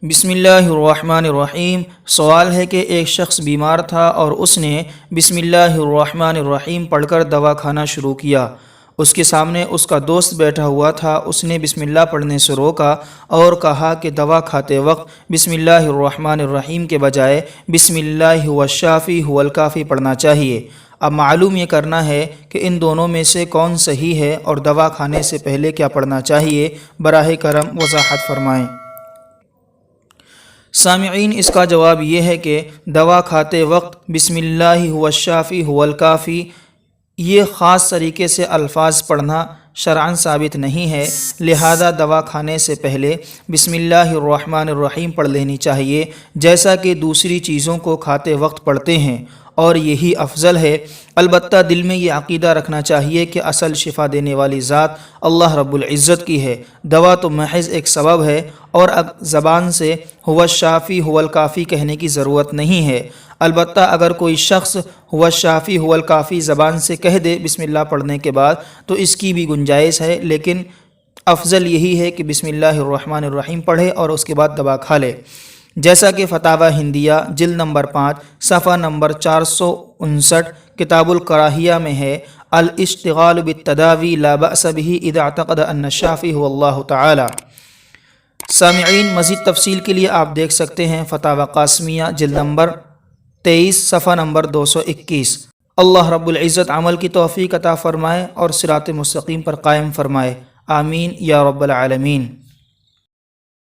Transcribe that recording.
بسم اللہ الرحمن الرحیم۔ سوال ہے کہ ایک شخص بیمار تھا اور اس نے بسم اللہ الرحمن الرحیم پڑھ کر دوا کھانا شروع کیا۔ اس کے سامنے اس کا دوست بیٹھا ہوا تھا۔ اس نے بسم اللہ پڑھنے سے روکا اور کہا کہ دوا کھاتے وقت بسم اللہ الرحمن الرحیم کے بجائے بسم اللہ هو الشافی هو الکافی پڑھنا چاہیے۔ اب معلوم یہ کرنا ہے کہ ان دونوں میں سے کون صحیح ہے اور دوا کھانے سے پہلے کیا پڑھنا چاہیے، براہ کرم وضاحت فرمائیں۔ سامعین، اس کا جواب یہ ہے کہ دوا کھاتے وقت بسم اللہ هو الشافی هو الکافی یہ خاص طریقے سے الفاظ پڑھنا شرعاً ثابت نہیں ہے، لہذا دوا کھانے سے پہلے بسم اللہ الرحمن الرحیم پڑھ لینی چاہیے، جیسا کہ دوسری چیزوں کو کھاتے وقت پڑھتے ہیں، اور یہی افضل ہے۔ البتہ دل میں یہ عقیدہ رکھنا چاہیے کہ اصل شفا دینے والی ذات اللہ رب العزت کی ہے، دوا تو محض ایک سبب ہے، اور اب زبان سے هو الشافی هو الکافی کہنے کی ضرورت نہیں ہے۔ البتہ اگر کوئی شخص هو الشافی هو الکافی زبان سے کہہ دے بسم اللہ پڑھنے کے بعد تو اس کی بھی گنجائش ہے، لیکن افضل یہی ہے کہ بسم اللہ الرحمن الرحیم پڑھے اور اس کے بعد دوا کھا لے، جیسا کہ فتاوی ہندیہ جلد نمبر 5 صفحہ نمبر 459 کتاب الکراہیہ میں ہے، الاشتغال بالتداوی لا بأس به اذا اعتقد ان الشافی هو اللہ تعالی۔ سامعین، مزید تفصیل کے لیے آپ دیکھ سکتے ہیں فتاوی قاسمیہ جلد نمبر 23 صفحہ نمبر 221۔ اللہ رب العزت عمل کی توفیق عطا فرمائے اور صراط مستقیم پر قائم فرمائے، آمین یا رب العالمین۔